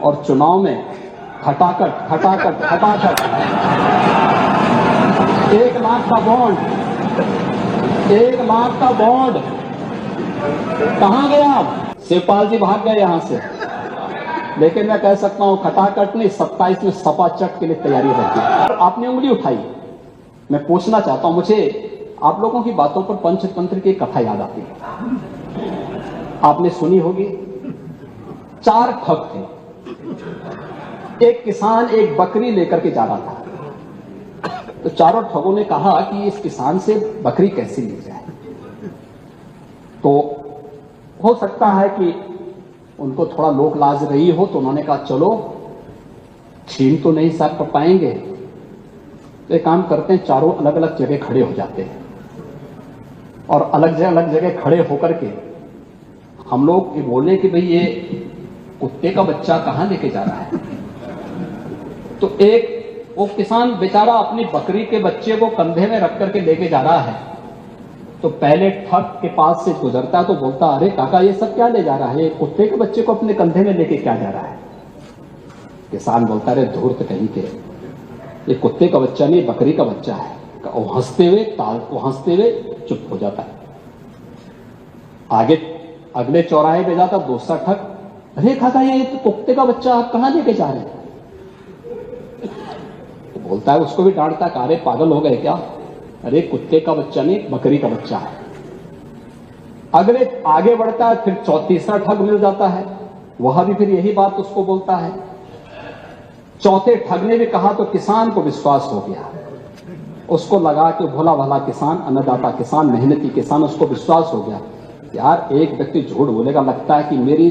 और चुनाव में खटाखट खटाखट खटाखट 1 लाख का बॉन्ड, 1 लाख का बॉन्ड कहां गया? अब शिवपाल जी भाग गए यहां से, लेकिन मैं कह सकता हूं खटाखट नहीं, 27 में सपा चट के लिए तैयारी रहती। आपने उंगली उठाई, मैं पूछना चाहता हूं, मुझे आप लोगों की बातों पर पंचतंत्र की कथा याद आती है, आपने सुनी होगी। 4 ठग थे, एक किसान एक बकरी लेकर के जा रहा था, तो चारों ठगों ने कहा कि इस किसान से बकरी कैसे ली जाए। तो हो सकता है कि उनको थोड़ा लोक लाज रही हो, तो उन्होंने कहा चलो छीन तो नहीं साफ कर पाएंगे, तो एक काम करते हैं, चारों अलग अलग जगह खड़े हो जाते हैं और अलग जगह खड़े होकर के हम लोग ये बोले कि भाई ये कुत्ते का बच्चा कहां लेके जा रहा है। तो एक वो किसान बेचारा अपनी बकरी के बच्चे को कंधे में रख करके लेके जा रहा है, तो पहले ठग के पास से गुजरता तो बोलता, अरे काका ये सब क्या ले जा रहा है, ये कुत्ते के बच्चे को अपने कंधे में लेके क्या जा रहा है। किसान बोलता, अरे धूर्त कहीं के, ये कुत्ते का बच्चा नहीं बकरी का बच्चा है। वो हंसते हुए चुप हो जाता है। आगे अगले चौराहे पे जाता दूसरा ठग, अरे काका ये तो कुत्ते का बच्चा आप कहां लेके जा रहे हैं। तो बोलता है, उसको भी डांटता, अरे पागल हो गए क्या, अरे कुत्ते का बच्चा नहीं बकरी का बच्चा है। अगले आगे बढ़ता है, फिर तीसरा ठग मिल जाता है, वह भी फिर यही बात उसको बोलता है। चौथे ठग ने भी कहा तो किसान को विश्वास हो गया, उसको लगा कि भोला भाला किसान, अन्नदाता किसान, मेहनती किसान, उसको विश्वास हो गया, यार एक व्यक्ति झूठ बोलेगा, लगता है कि मेरी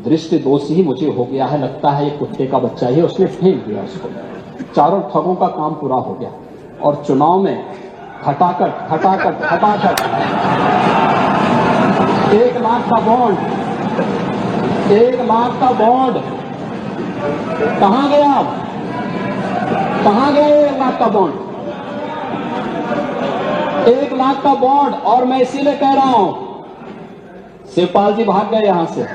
दृष्टि दोष ही मुझे हो गया है, लगता है ये कुत्ते का बच्चा ही, उसने फेंक दिया उसको। चारों ठगों का काम पूरा हो गया और चुनाव में खटाखट खटाखट खटाखट 1 लाख का बॉन्ड, 1 लाख का बॉन्ड कहां गया? अब कहां गया 1 लाख का बॉन्ड? 1 लाख का बॉन्ड। और मैं इसीलिए कह रहा हूं, शिवपाल जी भाग गए यहां से,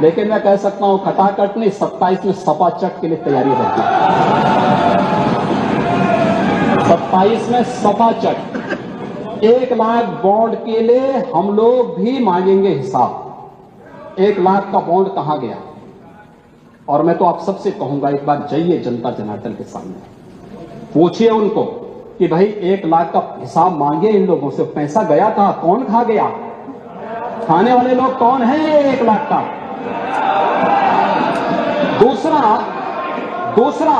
लेकिन मैं कह सकता हूं खटाखट नहीं, 27 में सपा चट के लिए तैयारी रहती है। 27 में सपा चट 1 लाख बॉन्ड के लिए हम लोग भी मांगेंगे हिसाब। 1 लाख का बॉन्ड कहां गया? और मैं तो आप सबसे कहूंगा, एक बार जाइए जनता जनार्दन के सामने, पूछिए उनको कि भाई 1 लाख का हिसाब मांगे इन लोगों से, पैसा गया कहां, कौन खा गया, खाने वाले लोग कौन हैं 1 लाख का। दूसरा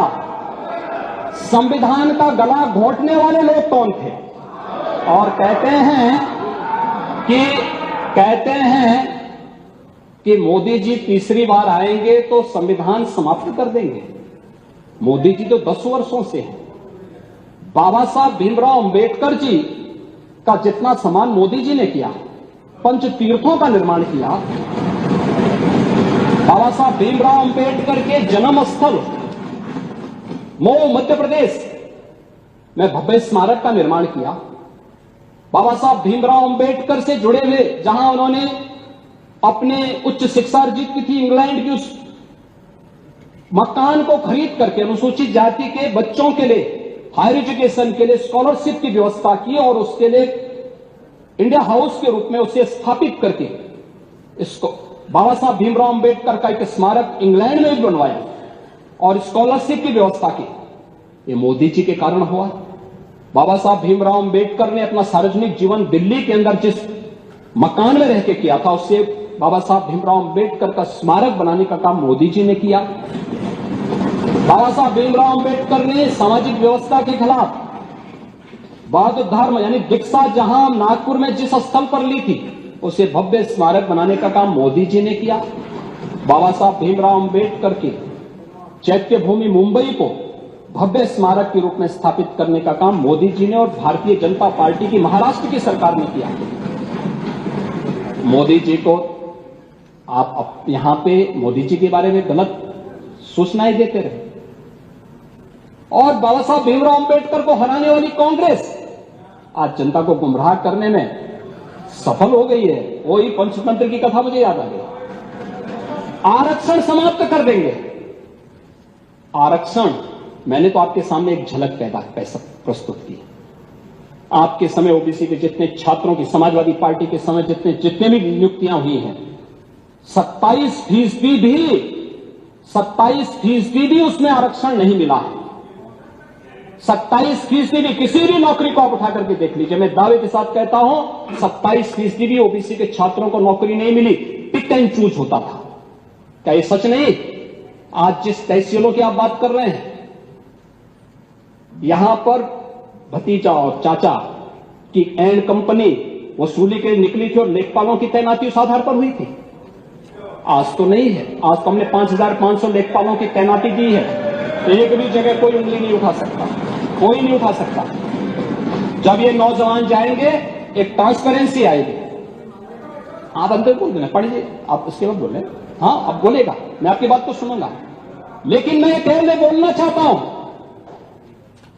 संविधान का गला घोंटने वाले लोग कौन थे? और कहते हैं कि मोदी जी तीसरी बार आएंगे तो संविधान समाप्त कर देंगे। मोदी जी तो 10 वर्षों से हैं। बाबा साहब भीमराव अंबेडकर जी का जितना सम्मान मोदी जी ने किया, पंच तीर्थों का निर्माण किया, बाबा साहब भीमराव अंबेडकर के जन्म स्थल मऊ मध्य प्रदेश में भव्य स्मारक का निर्माण किया। बाबा साहब भीमराव अंबेडकर से जुड़े हुए, जहां उन्होंने अपने उच्च शिक्षा अर्जित की थी, इंग्लैंड की, उस मकान को खरीद करके अनुसूचित जाति के बच्चों के लिए हायर एजुकेशन के लिए स्कॉलरशिप की व्यवस्था की और उसके लिए इंडिया हाउस के रूप में उसे स्थापित करके इसको बाबा साहब भीमराव अंबेडकर का एक स्मारक इंग्लैंड में भी बनवाया और स्कॉलरशिप की व्यवस्था की। ये मोदी जी के कारण हुआ। बाबा साहब भीमराव अंबेडकर ने अपना सार्वजनिक जीवन दिल्ली के अंदर जिस मकान में रह के किया था, उससे बाबा साहब भीमराव अंबेडकर का स्मारक बनाने का काम मोदी जी ने किया। बाबा साहब भीमराव अंबेडकर ने सामाजिक व्यवस्था के खिलाफ बौद्ध धर्म यानी दीक्षा जहां नागपुर में जिस स्थल पर ली थी, उसे भव्य स्मारक बनाने का काम मोदी जी ने किया। बाबा साहब भीमराव अंबेडकर की चैत्य भूमि मुंबई को भव्य स्मारक के रूप में स्थापित करने का काम मोदी जी ने और भारतीय जनता पार्टी की महाराष्ट्र की सरकार ने किया। मोदी जी को आप यहां पे मोदी जी के बारे में गलत सूचनाएं देते रहे और बाबा साहब भीमराव अंबेडकर को हराने वाली कांग्रेस आज जनता को गुमराह करने में सफल हो गई है। वही पंचतंत्र की कथा मुझे याद आ गई। आरक्षण समाप्त कर देंगे। आरक्षण, मैंने तो आपके सामने एक झलक प्रस्तुत की। आपके समय ओबीसी के जितने छात्रों की, समाजवादी पार्टी के समय जितने भी नियुक्तियां हुई हैं, 27% भी उसमें आरक्षण नहीं मिला है। 27% भी, किसी भी नौकरी को आप उठा करके देख लीजिए, मैं दावे के साथ कहता हूं 27% भी ओबीसी के छात्रों को नौकरी नहीं मिली, पिक एंड चूज होता था। क्या ये सच नहीं? आज जिस तहसीलों की आप बात कर रहे हैं, यहां पर भतीजा और चाचा की एंड कंपनी वसूली के निकली थी और लेखपालों की तैनाती उस आधार पर हुई थी। आज तो नहीं है। आज तो हमने 5,500 लेखपालों की तैनाती दी है। एक भी जगह कोई उंगली नहीं उठा सकता, कोई नहीं उठा सकता। जब ये नौजवान जाएंगे, एक ट्रांसपेरेंसी आएगी। आप अंदर बोल देना, पढ़िए, आप उसके बाद बोले। हाँ, अब बोलेगा, मैं आपकी बात को सुनूंगा। लेकिन मैं केवल बोलना चाहता हूं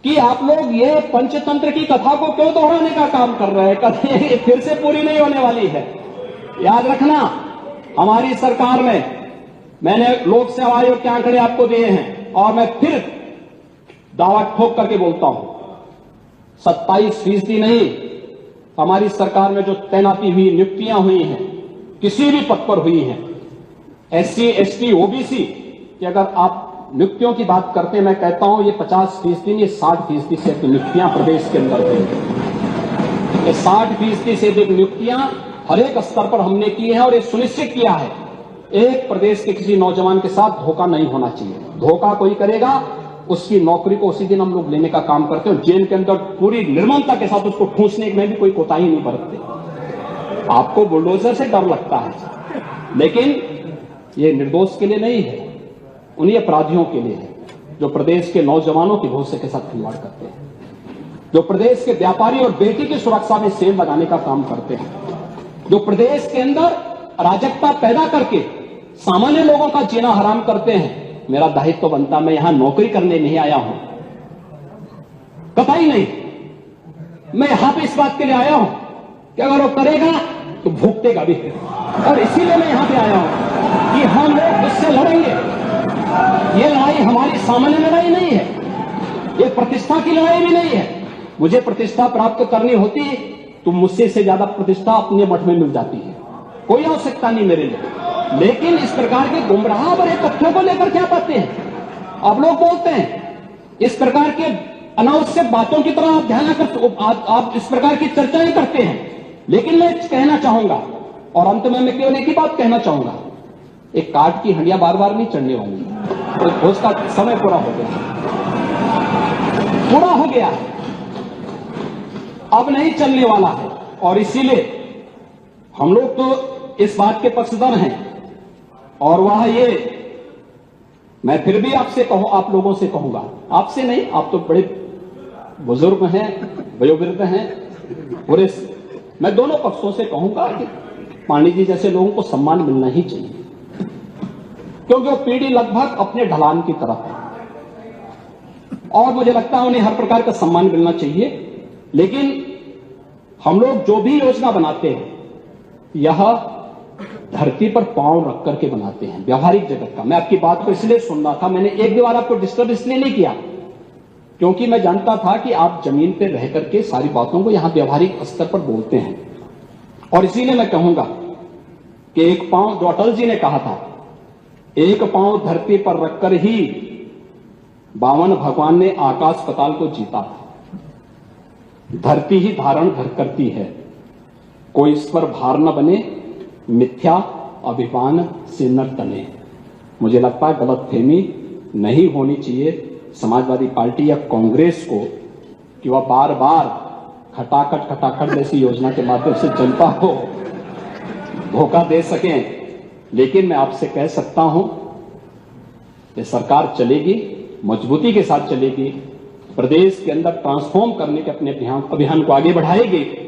कि आप लोग ये पंचतंत्र की कथा को क्यों दोहराने का काम कर रहे हैं? कभी फिर से पूरी नहीं होने वाली है। याद रखना, हमारी सरकार में, मैंने लोक सेवा आयोग के आंकड़े आपको दिए हैं और मैं फिर दावा ठोक करके बोलता हूं, 27% नहीं, हमारी सरकार में जो तैनाती हुई, नियुक्तियां हुई हैं, किसी भी पद पर हुई हैं, SC, ST, OBC कि अगर आप नियुक्तियों की बात करते हैं, मैं कहता हूं ये 50% नहीं, ये 60% से अधिक नियुक्तियां प्रदेश के अंदर हुई। ये 60% से अधिक नियुक्तियां हर एक स्तर पर हमने की है और ये सुनिश्चित किया है एक प्रदेश के किसी नौजवान के साथ धोखा नहीं होना चाहिए। धोखा कोई करेगा, उसकी नौकरी को उसी दिन हम लोग लेने का काम करते हैं और जेल के अंदर पूरी निर्ममता के साथ उसको ठूंसने में भी कोई कोताही नहीं बरतते। आपको बुलडोजर से डर लगता है, लेकिन ये निर्दोष के लिए नहीं है, उन्हीं अपराधियों के लिए है जो प्रदेश के नौजवानों के भविष्य के साथ खिलवाड़ करते हैं, जो प्रदेश के व्यापारी और बेटी की सुरक्षा में सेल लगाने का काम करते हैं, जो प्रदेश के अंदर अराजकता पैदा करके सामान्य लोगों का जीना हराम करते हैं। मेरा दायित्व बनता, मैं यहां नौकरी करने नहीं आया हूं, कतई नहीं। मैं यहां पे इस बात के लिए आया हूं कि अगर वो करेगा तो भुगतेगा भी, और इसीलिए मैं यहां पे आया हूं कि हम लोग उससे लड़ेंगे। ये लड़ाई हमारी सामान्य लड़ाई नहीं है, ये प्रतिष्ठा की लड़ाई भी नहीं है। मुझे प्रतिष्ठा प्राप्त करनी होती तो मुझसे से ज्यादा प्रतिष्ठा अपने मठ में मिल जाती है, कोई आवश्यकता नहीं मेरे लिए। लेकिन इस प्रकार के गुमराह भरे तथ्यों को लेकर क्या पाते हैं आप लोग? बोलते हैं इस प्रकार के अनावश्यक बातों की तरह आप ध्यान आप इस प्रकार की चर्चाएं करते हैं। लेकिन मैं कहना चाहूंगा, और अंत में मैं केवल एक ही बात कहना चाहूंगा, एक काट की हंडिया बार बार नहीं चढ़ने वाली, तो उसका समय पूरा हो गया, पूरा हो गया, अब नहीं चलने वाला है। और इसीलिए हम लोग तो इस बात के पक्षधर हैं, और वह ये, मैं फिर भी आपसे आप लोगों से कहूंगा, आपसे नहीं, आप तो बड़े बुजुर्ग हैं, वयोवृद्ध हैं, पूरे, मैं दोनों पक्षों से कहूंगा कि पांडे जी जैसे लोगों को सम्मान मिलना ही चाहिए, क्योंकि वो पीढ़ी लगभग अपने ढलान की तरफ है और मुझे लगता है उन्हें हर प्रकार का सम्मान मिलना चाहिए। लेकिन हम लोग जो भी योजना बनाते हैं, यह धरती पर पांव रख करके बनाते हैं, व्यवहारिक जगत का। मैं आपकी बात को इसलिए सुन रहा था, मैंने एक भी बार आपको डिस्टर्ब इसलिए नहीं किया क्योंकि मैं जानता था कि आप जमीन पर रह करके सारी बातों को यहां व्यवहारिक स्तर पर बोलते हैं। और इसीलिए मैं कहूंगा कि एक पांव, जो अटल जी ने कहा था, एक पांव धरती पर रखकर ही बावन भगवान ने आकाश पताल को जीता था। धरती ही धारण करती है, कोई इस पर भार न बने, मिथ्या अभिमान से न तने। मुझे लगता है गलतफहमी नहीं होनी चाहिए समाजवादी पार्टी या कांग्रेस को कि वह बार बार खटाखट जैसी योजना के माध्यम से जनता को धोखा दे सकें। लेकिन मैं आपसे कह सकता हूं कि सरकार चलेगी, मजबूती के साथ चलेगी, प्रदेश के अंदर ट्रांसफॉर्म करने के अपने अभियान को आगे बढ़ाएगी।